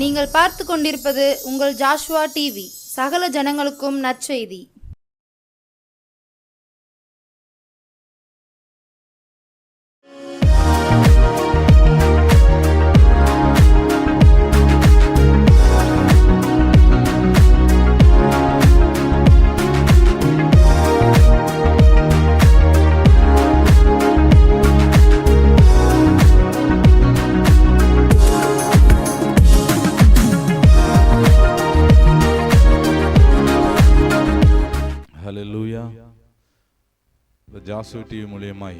நீங்கள் பார்த்து கொண்டிருப்பது உங்கள் ஜாஷுவா டிவி. சகல ஜனங்களுக்கும் நற்செய்தி. ஹல்லேலூயா. இந்த ஜாஷுவா டிவி மூலியமாய்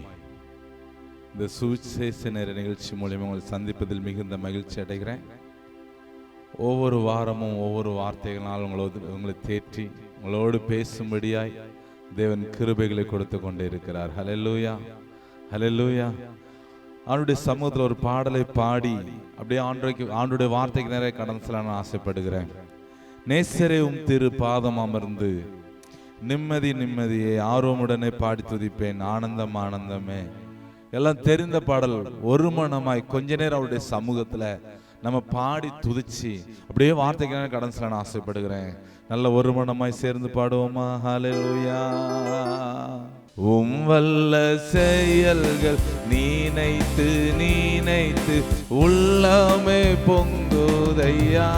இந்த சுவிசேஷ நேர நிகழ்ச்சி மூலியமாக உங்களை சந்திப்பதில் மிகுந்த மகிழ்ச்சி அடைகிறேன். ஒவ்வொரு வாரமும் ஒவ்வொரு வார்த்தைகளால் உங்களை தேற்றி உங்களோடு பேசும்படியாய் தேவன் கிருபைகளை கொடுத்து கொண்டே இருக்கிறார். ஹல்லேலூயா, ஹல்லேலூயா. அவனுடைய சமூகத்தில் ஒரு பாடலை பாடி அப்படியே ஆண்டுடைய வார்த்தைக்கு நேரம் கடந்து செல்ல நான் ஆசைப்படுகிறேன். நேசரே திரு பாதம் அமர்ந்து நிம்மதி நிம்மதியே ஆர்வமுடனே பாடி துதிப்பேன், ஆனந்தம் ஆனந்தமே. எல்லாம் தெரிந்த பாடல். ஒரு மனமாய் கொஞ்ச நேரம் அவருடைய சமூகத்துல நம்ம பாடி துதிச்சு அப்படியே வார்த்தைக்கு கடந்து செல்ல நான் ஆசைப்படுகிறேன். நல்ல ஒரு மனமாய் சேர்ந்து பாடுவோமா? ஹல்லேலூயா. வல்ல செயல்கள் நீனைத்து நீனைத்து உள்ளமே பொங்குதையா.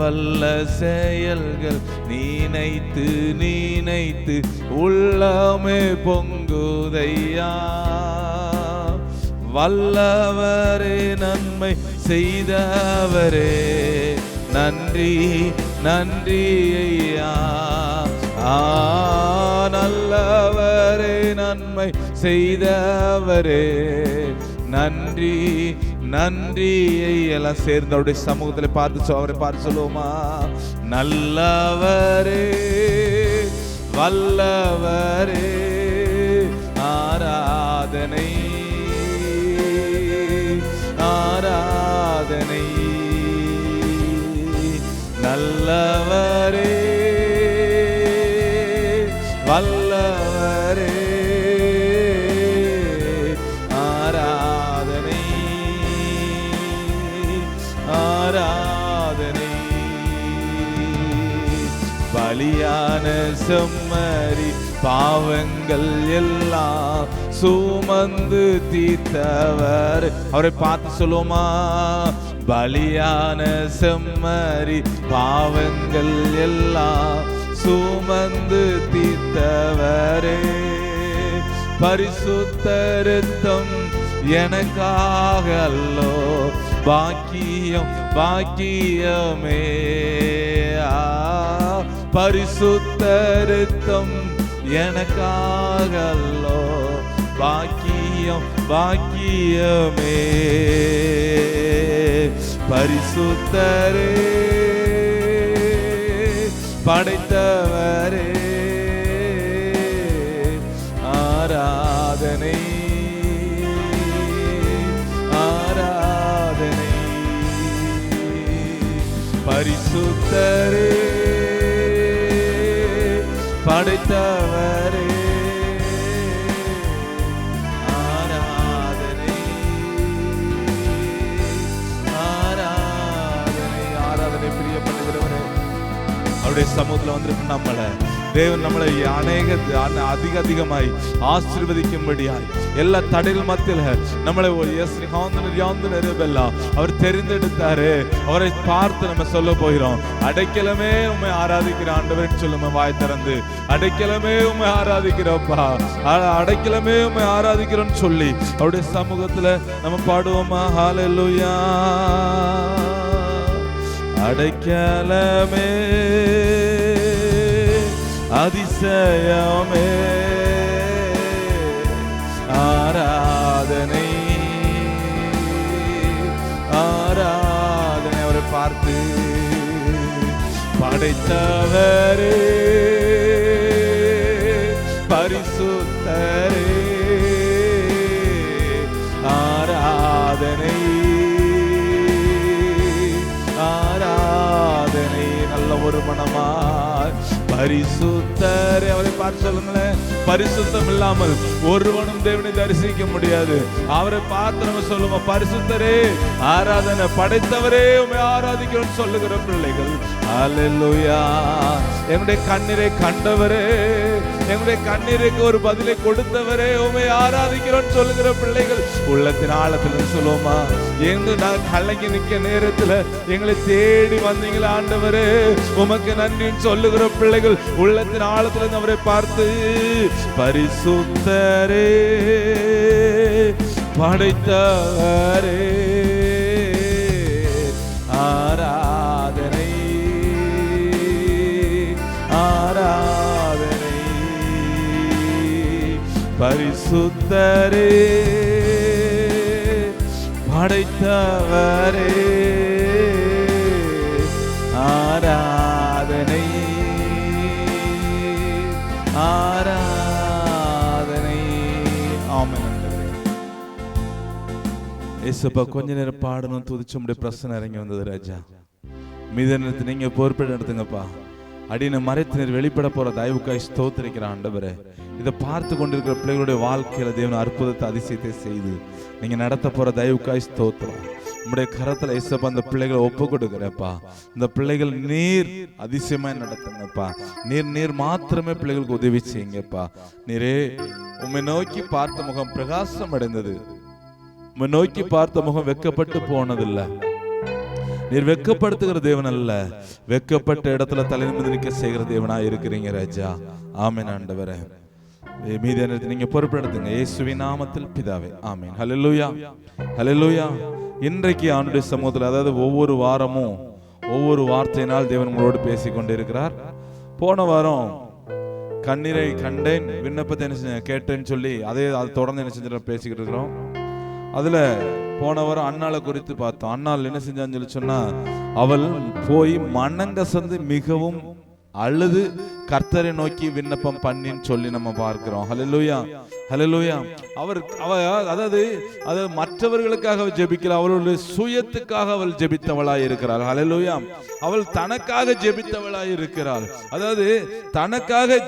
வல்ல செயல்கள் நீனைத்து நீனைத்து உள்ளமே பொங்குதையா. வல்லவரே நன்மை செய்தவரே நன்றி நன்றி ஐயா. நல்லவரே நன்மை செய்தவரே நன்றி நன்றி. எல்லாம் சேர்ந்து அவருடைய சமூகத்தில் பார்த்து அவரை பார்த்து சொல்லுவோமா? நல்லவரே வல்லவரே ஆராதனை ஆராதனை. நல்லவரே வல்லவரே ஆராதனை ஆராதனை. பலியான செம்மறி பாவங்கள் எல்லாம் சுமந்து தீர்த்தவர். அவரை பார்த்து சொல்லுவோமா? பலியான செம்மறி பாவங்கள் எல்லாம் சுமந்து தீர்த்தவரே. பரிசுத்த இரத்தம் எனக்காக அல்லோ பாக்கியம் பாக்கியமே. பரிசுத்த இரத்தம் எனக்காக அல்லோ பாக்கியம் பாக்கியமே. பரிசுத்தரே படைத்தவரே ஆராதனை ஆராதனை. பரிசுத்தரே படைத்தவரே ஆராதனை ஆராதனை ஆராதனை. பிரியப்படுகிறவரே, அவருடைய சமூகத்தில் வந்திருக்கு நம்மளை தேவன் நம்மளை அதிகமாய் ஆசீர்வதிக்கும்படியாய் எல்லா தடைகள் மத்தியில் நம்மளை அவர் தெரிந்தெடுத்தாரு. அவரை பார்த்து நம்ம சொல்ல போகிறோம், அடைக்கலமே உண்மை ஆராதிக்கிற ஆண்டவர்னு சொல்லுங்க. வாய் திறந்து அடைக்கலமே உண்மை ஆராதிக்கிறோம்ப்பா, அடைக்கலமே உண்மை ஆராதிக்கிறோம்னு சொல்லி அவருடைய சமூகத்துல நம்ம பாடுவோமா? ஹல்லேலூயா. அடைக்கலமே அதிசயமே ஆராதனை ஆராதனை. அவரை பார்த்து படைத்தவரே பரிசுத்தரே ஆராதனை ஆராதனை. நல்ல ஒரு மனமாய் பரிசுத்தரே. அவரை பார்த்து சொல்லுங்களேன், பரிசுத்தம் இல்லாமல் ஒருவனும் தேவனை தரிசிக்க முடியாது. அவரை பார்த்து நம்ம சொல்லுவோம், பரிசுத்தரே ஆராதனை, படைத்தவரே உம்மை ஆராதிக்கிறோம் சொல்லுகிற பிள்ளைகள். அல்லேலூயா. எங்களுடைய கண்ணீரை கண்டவரே, எங்களுடைய கண்ணீருக்கு ஒரு பதிலை கொடுத்தவரே உம்மை ஆராதிக்கிறோம் சொல்லுகிற பிள்ளைகள் உள்ளத்தின் ஆழத்துல சொல்லுவோமா? எங்க நான் கலங்கி நிக்க நேரத்துல எங்களை தேடி வந்தீங்களா ஆண்டவரே, உமக்கு நன்றின்னு சொல்லுகிற பிள்ளைகள் உள்ளத்தின் ஆழத்துல இருந்து அவரை பார்த்து, பரிசுத்தரே படைத்தவரே ஆராதனை ஆராதனை, பரிசுத்தரே படைத்தவரே ஆராதனை ஆராதனை. ஆமென். ஏசப்பா, கொஞ்ச நேரம் பாடணும், துதிச்சு உம்முடைய பிரசன்னம் இறங்கி வந்தது ராஜா. மீத நேரத்தை நீங்க பொறுப்பேற்று எடுத்துங்கப்பா. அடின மறைத்தினர் வெளிப்பட போற தயவுக்காய் ஸ்தோத்திரிக்கிற ஆண்டவரே, இதை பார்த்து கொண்டிருக்கிற பிள்ளைகளுடைய வாழ்க்கையில தேவன் அற்புதத்தை அதிசயத்தை செய்து நீங்க நடத்த போற தயவுக்காய் ஸ்தோத்திரம். உம்முடைய கரத்துல ஏசப்பா அந்த பிள்ளைகளை ஒப்பு கொடுக்கிறப்பா. இந்த பிள்ளைகள் நீர் அதிசயமா நடத்துங்கப்பா. நீர் மாத்திரமே பிள்ளைகளுக்கு உதவி செய்யுங்கப்பா. நீரே உம்மை நோக்கி பார்த்த முகம் பிரகாசம் அடைந்தது. உம்மை நோக்கி பார்த்த முகம் வெக்கப்பட்டு போனதில்லை. நீர் வெக்கப்படுத்துகிற தேவன் அல்ல, வெக்கப்பட்ட இடத்துல தலை நிமிர்ந்து நிற்க செய்கிற தேவனா இருக்கிறீங்க ராஜா. ஆமென் ஆண்டவரே. மீதி நீங்க பொறுப்பெடுத்துங்க இயேசுவின் நாமத்தில் பிதாவே, ஆமென். ஹல்லேலூயா ஹல்லேலூயா. இன்றைக்கு ஆண்டுடைய சமூகத்தில், அதாவது ஒவ்வொரு வாரமும் ஒவ்வொரு வார்த்தையினால் தேவன் உங்களோடு பேசிக் கொண்டு இருக்கிறார். போன வாரம் கண்ணீரை கண்டேன், விண்ணப்பத்தை என்ன கேட்டேன்னு சொல்லி அதை தொடர்ந்து என்ன செஞ்சு பேசிக்கிட்டு இருக்கிறோம். அதுல போன வாரம் அண்ணாளை குறித்து பார்த்தோம். அண்ணாள் என்ன செஞ்சான்னு சொல்லி சொன்னா, அவள் போய் மனங்கசந்து மிகவும் அழுது கர்த்தரை நோக்கி விண்ணப்பம் பண்ணின்னு சொல்லி நம்ம பார்க்கிறோம். ஹல்லேலூயா ஹல்லேலூயா. அதாவது மற்றவர்களுக்காக ஜெபிக்கல, அவளுடைய சுயத்துக்காக அவள் ஜெபித்தவளாய் இருக்கிறாள். ஹல்லேலூயா. அவள் தனக்காக ஜெபித்தவளாய் இருக்கிறாள். அதாவது தனக்காக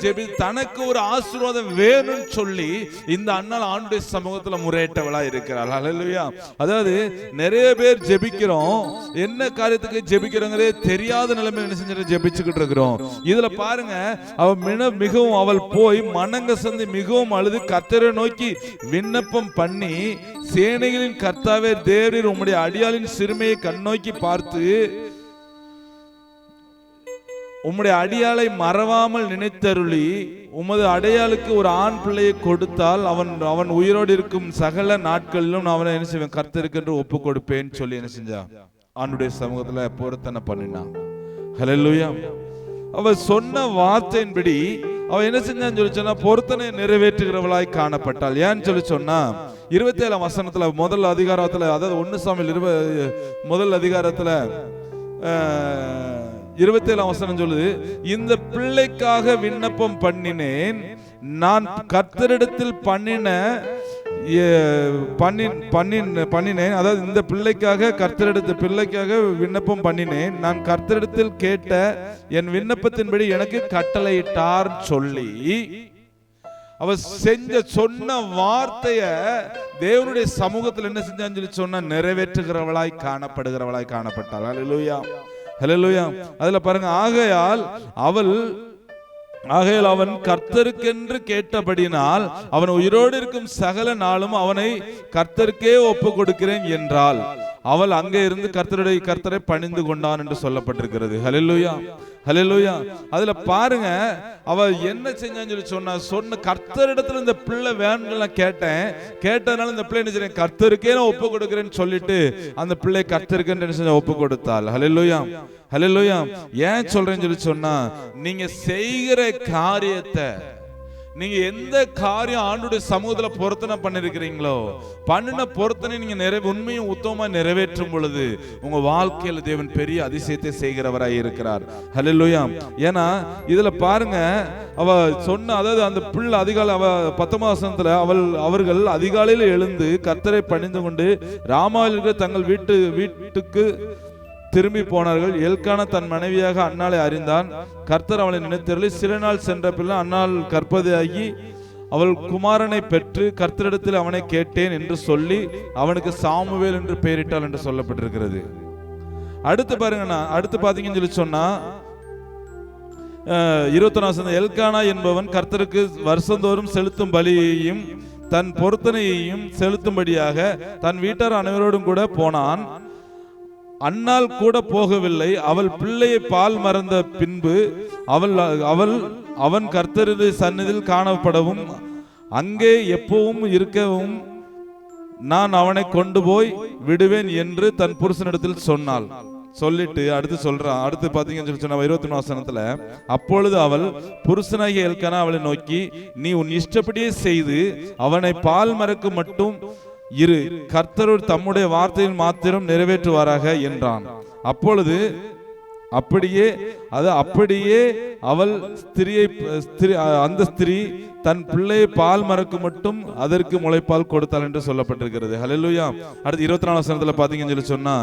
தனக்கு ஒரு ஆசீர்வாதம் வேணும்னு சொல்லி இந்த அண்ணாள் ஆண்டுடைய சமூகத்துல முறையிட்டவளாய் இருக்கிறாள். ஹல்லேலூயா. அதாவது நிறைய பேர் ஜெபிக்கிறோம், என்ன காரியத்துக்கு ஜெபிக்கிறோங்கிறே தெரியாத நிலைமையில என்ன செஞ்சு ஜெபிச்சுக்கிட்டு இருக்கிறோம். இதுல பாருங்க, மிகவும் அவள் போய் மனங்கசந்து மிகவும் அழுது கர்த்தரை நோக்கி விண்ணப்பம் பண்ணி, சேனைகளின் கர்த்தாவே தேவரீர் உம்முடைய அடியாளின் சிறுமையை கண்ணோக்கி பார்த்து உம்முடைய அடியாளை மறவாமல் நினைத்தருளி உமது அடையாளுக்கு ஒரு ஆண் பிள்ளையை கொடுத்தால் அவன் உயிரோடு இருக்கும் சகல நாட்களிலும் நான் அவனை என்ன செய்வேன், கர்த்தருக்கு என்று ஒப்பு கொடுப்பேன்னு சொல்லி என்ன செஞ்சா ஆண்டுடைய சமூகத்துல பொருத்தனை பண்ணினான். ஹல்லேலூயா. அவ சொன்ன வார்த்தையின்படி அவ என்ன செஞ்சான்னு சொல்லி சொன்னா பொருத்தனை நிறைவேற்றுகிறவளாய் காணப்பட்டாள். ஏன்னு சொல்லி சொன்னா 27ஆம் வசனத்துல முதல் அதிகாரத்துல, அதாவது 1 சாமுவேல் முதல் அதிகாரத்துல 27ஆம் வசனம் சொல்லுது, இந்த பிள்ளைக்காக விண்ணப்பம் பண்ணினேன், நான் கர்த்தரிடத்தில் பண்ணினேன். அதாவது இந்த பிள்ளைக்காக விண்ணப்பம் பண்ணினேன், நான் கர்த்தரிடத்தில் கேட்ட என் விண்ணப்பத்தின்படி எனக்கு கட்டளையிட்டார் சொல்லி அவ சொன்ன வார்த்தைய தேவனுடைய சமூகத்தில் என்ன செஞ்சான்னு சொல்லி சொன்னா நிறைவேற்றுகிறவளாய் காணப்பட்டாள். ஹல்லேலூயா ஹல்லேலூயா. அதுல பாருங்க, ஆகையால் அவன் கர்த்தருக்கென்று கேட்டபடினால் அவன் உயிரோடு இருக்கும் சகல நாளும் அவனை கர்த்தருக்கே ஒப்பு கொடுக்கிறேன் என்றால் அவள் அங்கே இருந்து கர்த்தரை பணிந்து கொண்டான் என்று சொல்லப்பட்டிருக்கிறது. ஹல்லேலூயா ஹல்லேலூயா. அதுல பாருங்க, அவ என்ன செஞ்சான்னு சொன்ன கர்த்தரிடத்துல இந்த பிள்ளை வேணும்னு கேட்டதுனால இந்த பிள்ளை என்ன செய்ய, கர்த்தருக்கே நான் ஒப்பு கொடுக்கிறேன்னு சொல்லிட்டு அந்த பிள்ளை கர்த்தருக்கு ஒப்பு கொடுத்தாள். ஹல்லேலூயா ஹல்லேலூயா. ஏன் சொல்றேன்னு சொல்லி சொன்னா, நீங்க செய்கிற காரியத்தை, நீங்க எந்த காரியம் ஆண்டுடைய சமூகத்துல பொருத்தனை பண்ணிருக்கிறீங்களோ, பண்ணின பொருத்தனை நீங்க உண்மையும் உத்தமமா நிறைவேற்றும் பொழுது உங்க வாழ்க்கையில தேவன் பெரிய அதிசயத்தை செய்கிறவராய் இருக்கிறார். ஹல்லேலூயா. ஏன்னா இதுல பாருங்க, அவ சொன்ன, அதாவது அந்த பிள்ளை அதிகாலை, அவ 19ஆம் வசனத்துல அவர்கள் அதிகாலையில எழுந்து கர்த்தரை பணிந்து கொண்டு ராமாவில் இருக்கிற தங்கள் வீட்டுக்கு திரும்பி போனார்கள். எல்கானா தன் மனைவியாக அன்னாளை அறிந்தான். கர்த்தர் அவளை நினைத்தருளி சில நாள் சென்ற பிள்ளை அன்னாள் கர்ப்பவதியாகி அவள் குமாரனை பெற்று கர்த்தரிடத்தில் அவனை கேட்டேன் என்று சொல்லி அவனுக்கு சாமுவேல் என்று பெயரிட்டாள் என்று சொல்லப்பட்டிருக்கிறது. அடுத்து பாருங்க, அடுத்து பாத்தீங்கன்னு சொல்லி சொன்னா 21 எல்கானா என்பவன் கர்த்தருக்கு வருஷந்தோறும் செலுத்தும் பலியையும் தன் பொருத்தனையையும் செலுத்தும்படியாக தன் வீட்டார் அனைவரோடும் கூட போனான். அன்னாள் கூட போகவில்லை. அவள் பிள்ளையை பால் மறந்த பின்பு அவன் கர்த்தருடைய சந்நிதியில் காணப்படவும் அங்கே எப்பவும் இருக்கவும் நான் அவனை கொண்டு போய் விடுவேன் என்று தன் புருஷனிடத்தில் சொன்னாள். சொல்லிட்டு அடுத்து சொல்றான். அடுத்து பாத்தீங்கன்னு சொன்னா 23 வசனத்துல, அப்பொழுது அவள் புருஷனாகிய எல்கானா அவளை நோக்கி, நீ உன் இஷ்டப்படியே செய்து அவனை பால் மறக்க மட்டும் இரு, கர்த்தர் தம்முடைய வார்த்தையில் மாத்திரம் நிறைவேற்றுவாராக என்றான். அப்பொழுது அப்படியே அவள் அந்த ஸ்திரீ தன் பிள்ளையை பால் மறக்க மட்டும் அதற்கு முளைப்பால் கொடுத்தாள் என்று சொல்லப்பட்டிருக்கிறது. ஹல்லேலூயா. அடுத்து 24 வசனத்துல பாத்தீங்கன்னு சொல்லி சொன்னா,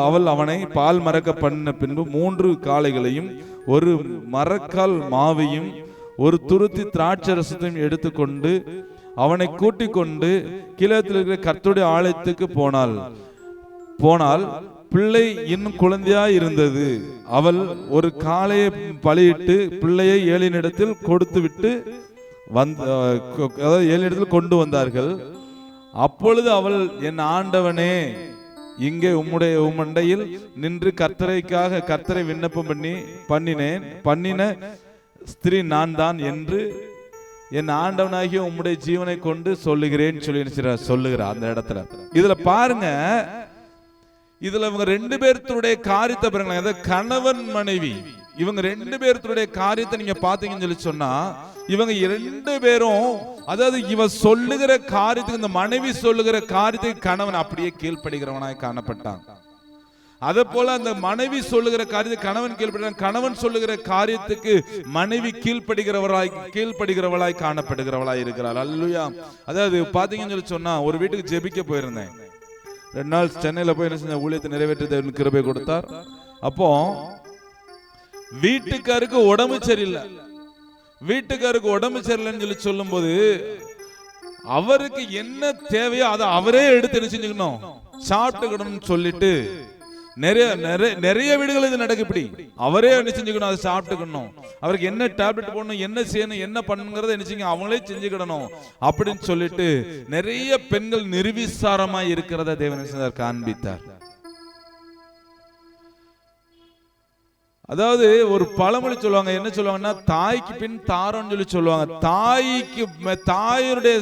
அவள் அவனை பால் மறக்க பண்ண பின்பு 3 காளைகளையும் 1 மரக்கால் மாவையும் 1 துருத்தி திராட்சரசத்தையும் எடுத்துக்கொண்டு அவனை கூட்டிக் கொண்டு கீழத்தில் இருக்கிற கர்த்தருடைய ஆலயத்துக்கு போனால் பிள்ளை இன்னும் குழந்தையா இருந்தது. அவள் ஒரு காளையை பலியிட்டு பிள்ளையை ஏலினிடத்தில் கொடுத்து விட்டு ஏலினிடத்தில் கொண்டு வந்தார்கள். அப்பொழுது அவள், என் ஆண்டவனே, இங்கே உம்மண்டையில் நின்று கர்த்தரை விண்ணப்பம் பண்ணின ஸ்திரீ நான் தான் என்று என் ஆண்டவனாகிய உம்முடைய ஜீவனை கொண்டு சொல்லுகிறேன் சொல்லுகிறார். அந்த இடத்துல இதுல பாருங்க, இதுல இவங்க 2 பேருடைய காரியத்தை பாருங்களேன். அதாவது கணவன் மனைவி இவங்க 2 பேருடைய காரியத்தை நீங்க பாத்தீங்கன்னு சொல்லி சொன்னா, இவங்க 2 பேரும், அதாவது இவ சொல்லுகிற காரியத்துக்கு, இந்த மனைவி சொல்லுகிற காரியத்துக்கு கணவன் அப்படியே கீழ்ப்படுகிறவனாய் காணப்பட்டான். அதே போல அந்த மனைவி சொல்லுகிற காரியத்துக்கு கணவன் கீழ்ப்படுகிறான், கணவன் சொல்லுகிற காரியத்துக்கு மனைவி கீழ்ப்படுகிறவளாய் காணப்படுகிறவளாய் இருக்கிறாள். அல்லேலூயா. அதாவது பாத்தீங்கன்னு சொல்லி சொன்னா, ஒரு வீட்டுக்கு ஜெபிக்க போயிருந்தேன். 2 நாள் சென்னையில போய் என்ன செஞ்ச, ஊழியத்தை நிறைவேற்ற தேவன் கிருபை கொடுத்தார். அப்போ வீட்டுக்காருக்கு உடம்பு சரியில்லைன்னு சொல்லி சொல்லும் போது, அவருக்கு என்ன தேவையோ அதை அவரே எடுத்து என்ன செஞ்சுக்கணும், சாப்பிட்டுக்கணும்னு சொல்லிட்டு நிறைய வீடுகள் இது நடக்கு. இப்படி அவரே என்ன செஞ்சுக்கணும், அதை சாப்பிட்டுக்கணும். அவருக்கு என்ன டேப்லெட் போடணும், என்ன செய்யணும், என்ன பண்ணுங்கிறத என்ன செய்யுங்க, அவங்களே செஞ்சுக்கிடணும் அப்படின்னு சொல்லிட்டு நிறைய பெண்கள் நிர்விசாரமாய் இருக்கிறத தேவன் காண்பித்தார். அதாவது ஒரு பழமொழி சொல்லுவாங்க, என்ன சொல்லுவாங்கன்னா, தாய்க்கு பின் தாரம்னு சொல்லி சொல்லுவாங்க. தாயுடைய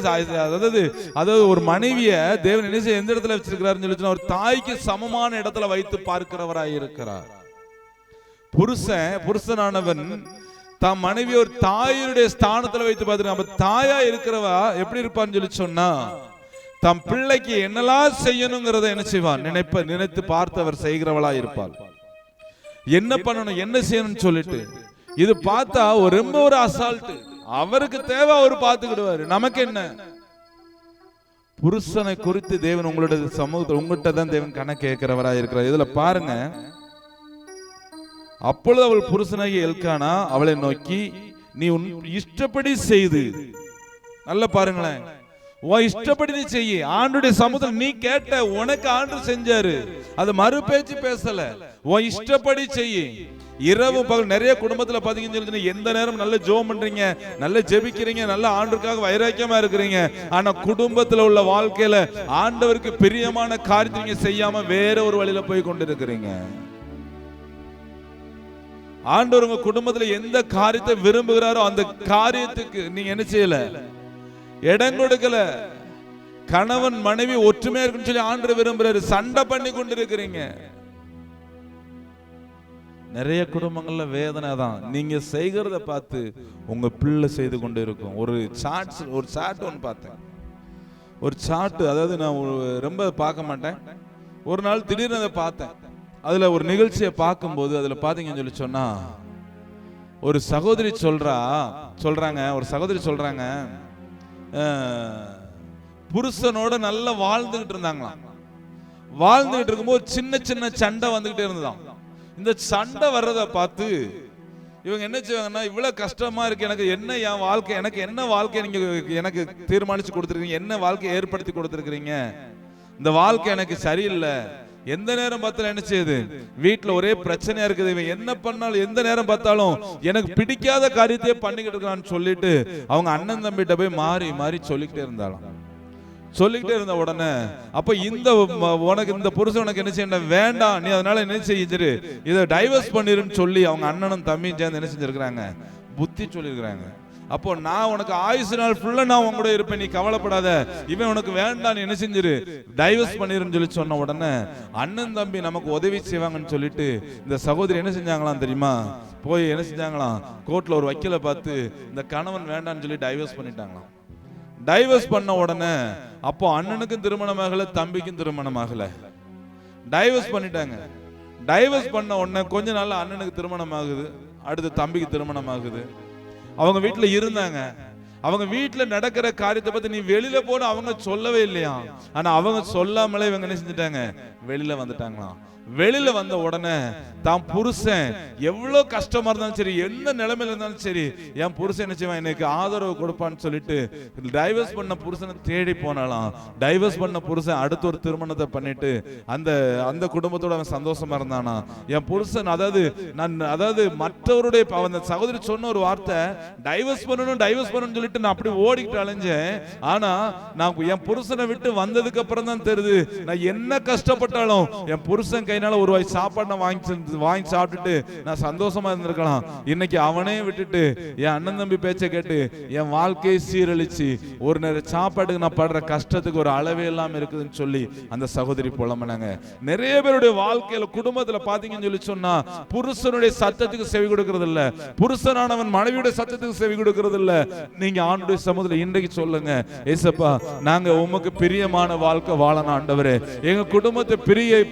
அதாவது ஒரு மனைவிய தேவன் என்ன செய்ய எந்த இடத்துல வச்சிருக்கிறாருன்னு சொல்லி சொன்னா, ஒரு தாய்க்கு சமமான இடத்துல வைத்து பார்க்கிறவராய் இருக்கிறார். புருஷனானவன் தம் மனைவி ஒரு தாயுடைய ஸ்தானத்துல வைத்து பார்த்துருக்கான். தாயா இருக்கிறவா எப்படி இருப்பான்னு சொல்லி சொன்னா, தம் பிள்ளைக்கு என்னெல்லாம் செய்யணுங்கிறத என்ன செய்வான், நினைத்து பார்த்தவர் செய்கிறவளா இருப்பாள். என்ன பண்ணணும், என்ன செய்யணும்னு சொல்லிட்டு இது பார்த்தா ரொம்ப ஒரு அசால்ட். அவருக்கு தேவை அவர் பார்த்துக்கிடுவாரு, நமக்கு என்ன. புருஷனை குறித்து தேவன் உங்களுடைய சமூகத்தில் உங்ககிட்ட தான் தேவன் கணக்கு கேட்கிறவராக இருக்கிறார். இதுல பாருங்க, அப்பொழுது அவள் புருஷனாகிய எல்கானா அவளை நோக்கி, நீ உன் இஷ்டப்படி செய்து, நல்ல பாருங்களேன், உன் இஷ்டப்படி நீ செய்ய. ஆண்டுடைய சமூகத்தில் நீ கேட்ட, உனக்கு ஆண்டு செஞ்சாரு, அது மறு பேச்சு பேசல. உன் இஷ்டப்படி செய்ய. இரவு பகல் நிறைய குடும்பத்துல பாத்தீங்கன்னு எந்த நேரம் நல்ல ஜெபம் பண்றீங்க, நல்ல ஜெபிக்கிறீங்க, நல்ல ஆண்டுக்காக வைராக்கியமா இருக்கிறீங்க. ஆனா குடும்பத்துல உள்ள வாழ்க்கையில ஆண்டவருக்கு பிரியமான காரியத்தை நீங்க செய்யாம வேற ஒரு வழியில போய் கொண்டிருக்கிறீங்க. ஆண்டவர் உங்க குடும்பத்துல எந்த காரியத்தை விரும்புகிறாரோ அந்த காரியத்துக்கு நீங்க என்ன செய்யல, இடம் கொடுக்கல. கணவன் மனைவி ஒற்றுமையா இருக்குன்னு சொல்லி ஆண்டவர் விரும்புறாரு, சண்டை பண்ணி கொண்டிருக்கிறீங்க. நிறைய குடும்பங்கள்ல வேதனை தான். நீங்க செய்கிறத பார்த்து உங்க பிள்ளை செய்து கொண்டு இருக்கும். ஒரு சாட் ஒன்று பார்த்தேன். ஒரு சாட்டு, அதாவது நான் ரொம்ப பார்க்க மாட்டேன், ஒரு நாள் திடீர்னு அதை பார்த்தேன். அதுல ஒரு நிகழ்ச்சியை பார்க்கும்போது அதுல பாத்தீங்கன்னு சொல்லி சொன்னா, ஒரு சகோதரி சொல்றாங்க, புருஷனோட நல்லா வாழ்ந்துகிட்டு இருந்தாங்களாம். வாழ்ந்துகிட்டு இருக்கும்போது சின்ன சின்ன சண்டை வந்துகிட்டே இருந்ததாம். இந்த சண்டை வர்றதை பார்த்து இவங்க என்ன செய்வாங்கன்னா, இவ்வளவு கஷ்டமா இருக்கு, எனக்கு என்ன என் வாழ்க்கை, எனக்கு என்ன வாழ்க்கை நீங்க எனக்கு தீர்மானிச்சு கொடுத்துருக்கீங்க, என்ன வாழ்க்கையை ஏற்படுத்தி கொடுத்துருக்கீங்க, இந்த வாழ்க்கை எனக்கு சரியில்லை, எந்த நேரம் பார்த்தாலும் என்ன செய்யுது, வீட்டுல ஒரே பிரச்சனையா இருக்குது, இவன் என்ன பண்ணாலும் எந்த நேரம் பார்த்தாலும் எனக்கு பிடிக்காத காரியத்தையே பண்ணிக்கிட்டு இருக்கான்னு சொல்லிட்டு அவங்க அண்ணன் தம்பிகிட்ட போய் மாறி மாறி சொல்லிக்கிட்டே இருந்தாலும். சொல்லிக்கிட்டே இருந்த உடனே அப்ப இந்த உனக்கு இந்த புருஷன் உனக்கு என்ன செய்ய வேண்டாம், நீ அதனால என்ன செஞ்சிரு, இதை டைவர்ஸ் பண்ணிருன்னு சொல்லி அவங்க அண்ணனும் தம்பியும் சேர்ந்து என்ன செஞ்சிருக்கிறாங்க, புத்தி சொல்லியிருக்கிறாங்க. அப்போ நான் உனக்கு ஆயுசு நாள் ஃபுல்லா நான் உங்க கூட இருப்பேன், நீ கவலைப்படாத, இவன் உனக்கு வேண்டாம், நீ என்ன செஞ்சிரு, டைவர்ஸ் பண்ணிருன்னு சொல்லி சொன்ன உடனே அண்ணன் தம்பி நமக்கு உதவி செய்வாங்கன்னு சொல்லிட்டு இந்த சகோதரி என்ன செஞ்சாங்களாம் தெரியுமா, போய் என்ன செஞ்சாங்களாம், கோர்ட்ல ஒரு வக்கீலை பார்த்து இந்த கணவன் வேண்டான்னு சொல்லி டைவர்ஸ் பண்ணிட்டாங்களாம். டைவர்ஸ் பண்ண உடனே அப்போ அண்ணனுக்கும் திருமணம் ஆகல, தம்பிக்கும் திருமணம் ஆகல, டைவர்ஸ் பண்ணிட்டாங்க. டைவர்ஸ் பண்ண உடனே கொஞ்ச நாள்ல அண்ணனுக்கு திருமணம் ஆகுது, அடுத்து தம்பிக்கு திருமணம் ஆகுது. அவங்க வீட்டுல இருந்தாங்க. அவங்க வீட்டுல நடக்கிற காரியத்தை பத்தி நீ வெளியில போன அவங்க சொல்லவே இல்லையா, ஆனா அவங்க சொல்லாமலே இவங்க என்ன செஞ்சுட்டாங்க, வெளியில வந்துட்டாங்களாம். வெளியில வந்த உடனே தான் புருஷன் எவ்வளவு கஷ்டமா இருந்தாலும் சரி, என்ன நிலைமையில இருந்தாலும் சரி, என் புருஷன் என்ன செய்வான், எனக்கு ஆதரவு கொடுப்பான்னு சொல்லிட்டு டைவர்ஸ் பண்ண புருஷனை தேடி போனாலாம். டைவர்ஸ் பண்ண புருஷன் அடுத்து ஒரு திருமணத்தை பண்ணிட்டு அந்த அந்த குடும்பத்தோட அவன் சந்தோஷமா இருந்தானா. என் புருஷன் அதாவது மற்றவருடைய அந்த சகோதரி சொன்ன ஒரு வார்த்தை, டைவர்ஸ் பண்ணணும்னு சொல்லிட்டு நான் அப்படி ஓடிக்கிட்டு அலைஞ்சேன், ஆனா நான் என் புருஷனை விட்டு வந்ததுக்கு அப்புறம் தான் தெரியுது, நான் என்ன கஷ்டப்பட்டாலும் என் புருஷன் கையினால ஒரு வாய் சாப்பாடு வாங்கி சாப்பிட்டுட்டு நான் சந்தோஷமா இருந்திருக்கலாம். இன்னைக்கு அவனே விட்டுட்டு என் அண்ணன் தம்பி பேச்சை கேட்டு என் வாழ்க்கையை சீரழிச்சு ஒரு நேரம் சாப்பாட்டுக்கு நான் படுற கஷ்டத்துக்கு ஒரு அளவே இல்லாம இருக்குதுன்னு சொல்லி அந்த சகோதரி புலம்புனாங்க. நிறைய பேருடைய வாழ்க்கையில குடும்பத்துல பாத்தீங்கன்னு சொல்லி சொன்னா, புருஷனுடைய சத்தத்துக்கு செவி கொடுக்கறது இல்ல, புருஷனானவன் மனைவியுடைய சத்தத்துக்கு செவி கொடுக்கறது இல்ல. நீங்க ஆண்டுடைய சமூகத்துல இன்றைக்கு சொல்லுங்க, ஏசப்பா நாங்க உமக்கு பிரியமான வாழ்க்கை வாழணும் ஆண்டவரே, எங்க குடும்பத்தை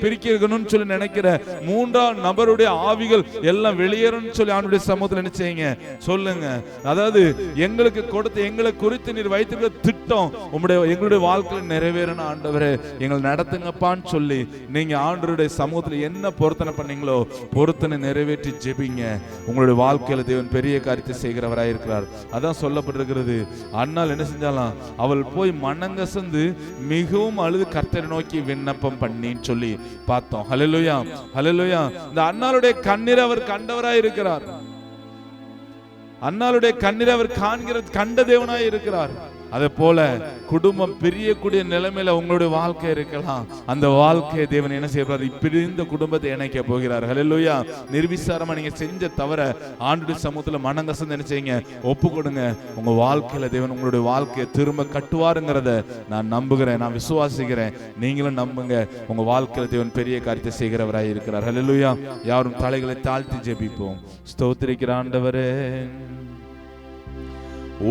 பிரிக்கணும்னு சொல்லி நினைக்கிற மூன்றாம் நபருடைய ஆவிகள் எல்லாம் வெளியேறணும்னு சொல்லி ஆண்டுடைய சமூகத்தில் என்ன செய்யுங்க, சொல்லுங்க. அதாவது எங்களுக்கு கொடுத்து எங்களை குறித்து நீர் வைத்திருக்கிற திட்டம் எங்களுடைய வாழ்க்கையில் நிறைவேறணும் ஆண்டவரே, எங்களை நடத்துங்கப்பான்னு சொல்லி நீங்க ஆண்டவருடைய சமூகத்தில் என்ன பொருத்தனை பண்ணீங்களோ பொருத்தனை நிறைவேற்றி ஜெபிங்க. உங்களுடைய வாழ்க்கையில தேவன் பெரிய காரியத்தை செய்கிறவராய் இருக்கிறார். அதான் சொல்லப்பட்டிருக்கிறது, அண்ணால் என்ன செஞ்சாலாம், அவள் போய் மனங்கசந்து மிகவும் அழுது கர்த்தரை நோக்கி விண்ணப்பம் பண்ணின்னு சொல்லி பார்த்தோம். ஹல்லேலூயா, ஹல்லேலூயா. இந்த அன்னாளுடைய கண்ணீரை அவர் கண்டவராய் இருக்கிறார். அன்னாளுடைய கண்ணீரை அவர் கண்ட தேவனாய் இருக்கிறார். அதே போல குடும்பம் பிரியக்கூடிய நிலைமையில உங்களுடைய வாழ்க்கை இருக்கலாம். அந்த வாழ்க்கையை தேவன் என்ன செய்யறாரு, பிரிந்த குடும்பத்தை இணைக்க போகிறார். ஹல்லேலூயா. நிர்விசாரமா நீங்க செஞ்ச தவிர ஆண்டுடைய சமூகத்துல மனங்கசந்து என்ன செய்யுங்க, ஒப்பு கொடுங்க. உங்க வாழ்க்கையில தேவன் உங்களுடைய வாழ்க்கையை திரும்ப கட்டுவாருங்கிறத நான் நம்புகிறேன், நான் விசுவாசிக்கிறேன். நீங்களும் நம்புங்க. உங்க வாழ்க்கையில தேவன் பெரிய காரியத்தை செய்கிறவராய் இருக்கிறார். ஹல்லேலூயா. யாரும் தலைகளை தாழ்த்தி ஜெபிப்போம். ஸ்தோத்திரிக்கிற ஆண்டவரே,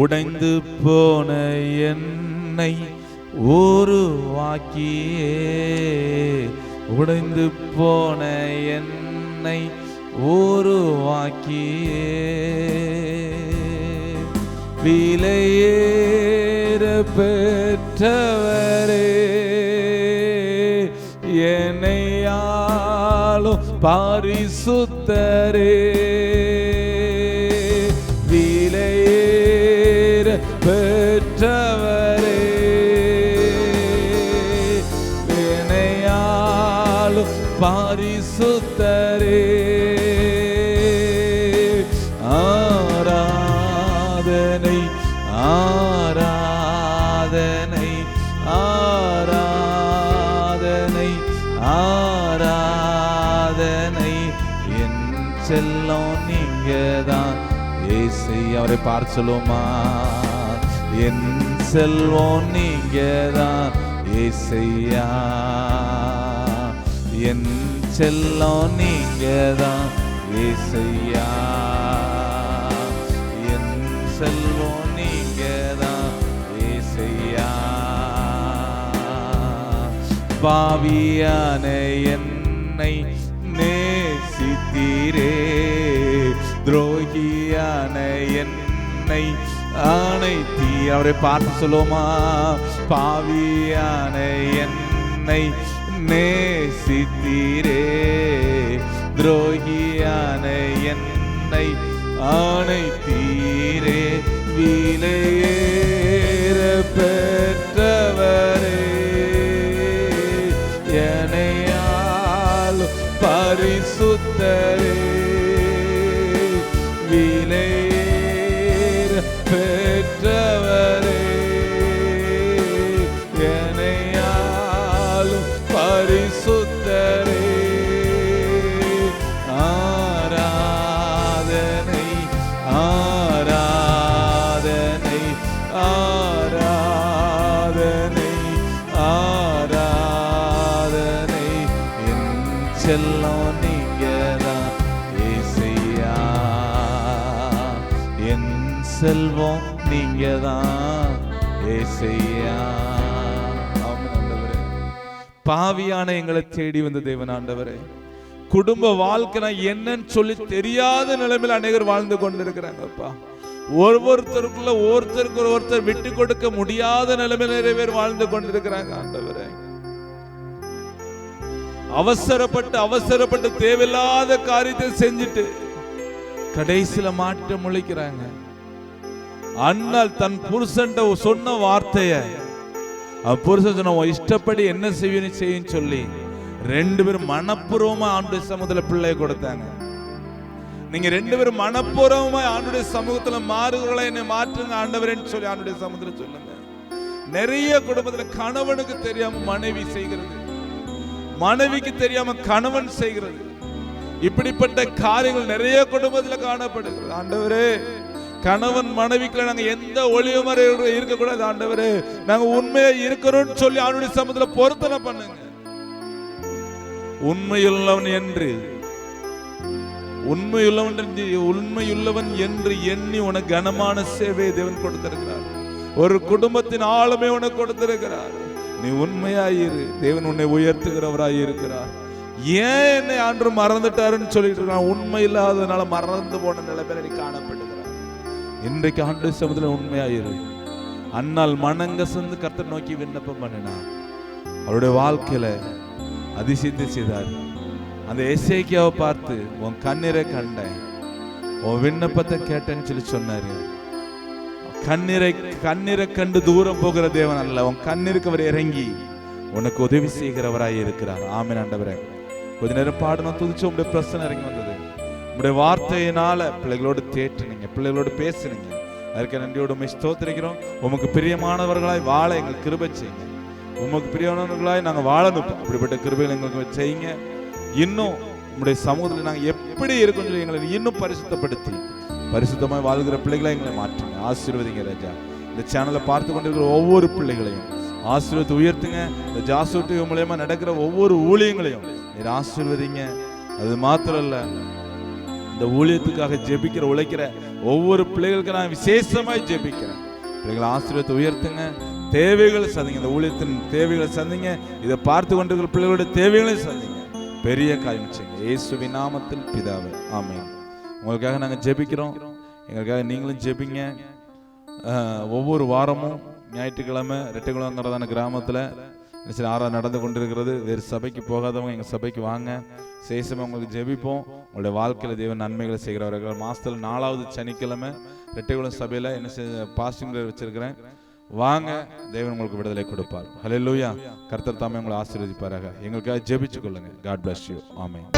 உடைந்து போன என்னை உருவாக்கியே, உடைந்து போன என்னை உருவாக்கியே, விலையேற பெற்றவரே, என்னையாளும் பரிசுத்தரே, பெற்றவரே, வினையாளும் பரிசுத்தரே, ஆராதனை ஆராதனை ஆராதனை ஆராதனை, என் செல்லம் நீங்கதான் ஏசை. அவரை பார்த்து சொல்லுமா, என் செல்வம் நீங்கதான் ஏசையா, என் செல்லம் நீங்கதான் ஏசையா, என் செல்வம் நீங்கதான் ஏசையா. பாவியான என்னை நேசித்தீரே, துரோகியான என்னை அனைத்தி. அவரை பார்த்து சொல்லுமா, பாவியான என்னை நேசித்தீரே. துரோகியான என்னை ஆணைத்தீரே. விலையேற பெற்றவரே, என்னையால் பரிசுத்தரே. விலையேற பெற்றவரே, என்னையால் பரிசுத்தரே. ஆராதனை ஆராதனை ஆராதனை ஆராதனை. என் செல்லம் நீங்கதான் ஏசையா, என் செல்வம் நீங்கதான் ஏசையா. பாவியான எங்களை தேடி வந்த தேவன் ஆண்டவரே, குடும்ப வாழ்க்கை என்னன்னு சொல்லி தெரியாத நிலைமையில் அநேகர் வாழ்ந்து கொண்டிருக்கிறாங்கப்பா. ஒருத்தருக்குள்ள ஒருத்தர் விட்டு கொடுக்க முடியாத நிலைமையில் நிறைய பேர் வாழ்ந்து கொண்டிருக்கிறாங்க ஆண்டவரே. அவசரப்பட்டு தேவையில்லாத காரியத்தை செஞ்சுட்டு கடைசியில மாற்றம் முளைக்கிறாங்க. அண்ணால் தன் புருஷன் சொன்ன வார்த்தைய புருஷன் சொன்ன இஷ்டப்படி என்ன செய்யும் சொல்லி ரெண்டு பேரும் மனப்பூர்வமா ஆண்டுடைய சமூகத்துல பிள்ளை கொடுத்தாங்க. நீங்க ரெண்டு பேரும் மனப்பூர்வமா ஆண்டுடைய சமூகத்துல மாறுகளை என்னை மாற்றுங்க ஆண்டவரேன்னு சொல்லி ஆண்டுடைய சமூகத்துல சொல்லுங்க. நிறைய குடும்பத்துல கணவனுக்கு தெரியாம மனைவி செய்கிறது, மனைவிக்கு தெரியாம கணவன் செய்கிறது. இப்படிப்பட்ட காரியங்கள் நிறைய குடும்பத்துல காணப்படுகிறது. ஆண்டவரே, கணவன் மனைவிக்குள்ள நாங்க எந்த ஒளிவுமறை இருக்கக்கூடாது ஆண்டவரே. நாங்க உண்மையா இருக்கிறோம்னு சொல்லி ஆண்டுடைய சமூகத்துல பொருத்தனை பண்ணுங்க. உண்மையுள்ளவன் என்று எண்ணி உனக்கு கனமான சேவையை தேவன் கொடுத்திருக்கிறார். ஒரு குடும்பத்தின் ஆளுமை உனக்கு கொடுத்திருக்கிறார். நீ உண்மையாயிரு, தேவன் உன்னை உயர்த்துகிறவராய் இருக்கிறார். ஏன் என்னை ஆண்டு மறந்துட்டாருன்னு சொல்லிட்டு இருக்கான். உண்மை இல்லாததுனால மறந்து போன நிலைமையில நீ காணப்படுகிறார். இன்றைக்கு ஆண்டு சமூகத்தில் உண்மையாயிரு. அன்னால் மனங்கசந்து கர்த்தர் நோக்கி விண்ணப்பம் பண்ணினா அவருடைய வாழ்க்கையில அதிசயத்தை செய்தார். அந்த எசேக்கியாவை பார்த்து உன் கண்ணீரை கண்டேன், உன் விண்ணப்பத்தை கேட்டேன்னு சொல்லி சொன்னாரு. கண்ணீரை கண்டு தூரம் போகிற தேவன் அல்ல, உன் கண்ணீருக்கு அவர் இறங்கி உனக்கு உதவி செய்கிறவராய் இருக்கிறார். ஆமென் ஆண்டவரே. கொஞ்ச நேரம் பாடணும், துதிச்சு உங்களுடைய பிரச்சனை இறங்கி வந்தது. உங்களுடைய வார்த்தையினால பிள்ளைகளோடு தேற்றினீங்க, பிள்ளைகளோடு பேசுனீங்க. அதுக்கு நன்றியோடு உண்மை ஸ்தோத்திரிக்கிறோம். உமக்கு பிரியமானவர்களாய் வாழ எங்களுக்கு கிருபை செய்யுங்க. உமக்கு பிரியமானவர்களாய் நாங்கள் வாழணும். அப்படிப்பட்ட கிருபைகளை எங்களுக்கு செய்யுங்க. இன்னும் உங்களுடைய சமூகத்தில் நாங்கள் எப்படி இருக்கோம் சொல்லி எங்களை இன்னும் பரிசுத்தப்படுத்தி பரிசுத்தமாய் வாழ்கிற பிள்ளைகளை எங்களை மாற்றுங்க. ஆசீர்வதிங்க ராஜா. இந்த சேனலை பார்த்து கொண்டிருக்கிற ஒவ்வொரு பிள்ளைகளையும் ஆசீர்வதித்து உயர்த்துங்க. இந்த ஜாசு டிவி மூலமா நடக்கிற ஒவ்வொரு ஊழியங்களையும் நீர் ஆசீர்வதிங்க. அது மாத்திரம் இல்ல, இந்த ஊழியத்துக்காக ஜெபிக்கிற உழைக்கிற ஒவ்வொரு பிள்ளைகளுக்கு நான் விசேஷமாய் ஜெபிக்கிறேன். பிள்ளைகளை ஆசீர்வதித்து உயர்த்துங்க. தேவைகளை சந்திங்க, இந்த ஊழியத்தின் தேவைகளை சந்திங்க. இதை பார்த்து கொண்டிருக்கிற பிள்ளைகளுடைய தேவைகளை சந்திங்க. பெரிய காரியம் செய்யுங்க. இயேசுவின் நாமத்தில் பிதாவே, ஆமென். உங்களுக்காக நாங்கள் ஜெபிக்கிறோம், எங்களுக்காக நீங்களும் ஜெபிங்க. ஒவ்வொரு வாரமும் ஞாயிற்றுக்கிழமை ரெட்டைக்குளங்கிறதான கிராமத்தில் ஆறாவது நடந்து கொண்டிருக்கிறது. வேறு சபைக்கு போகாதவங்க எங்கள் சபைக்கு வாங்க, சேஷமாக உங்களுக்கு ஜெபிப்போம். உங்களுடைய வாழ்க்கையில் தேவன் நன்மைகளை செய்கிறவர்கள். மாதத்தில் 4வது சனிக்கிழமை ரெட்டைக்குளம் சபையில் என்ன பாஸ்டிங் வச்சிருக்கிறேன், வாங்க, தேவன் உங்களுக்கு விடுதலை கொடுப்பார். ஹல்லேலூயா. கர்த்தர் தாமே உங்களை ஆசீர்வதிப்பாராக. எங்களுக்காக ஜெபிச்சு கொள்ளுங்க. God bless you. ஆமென்.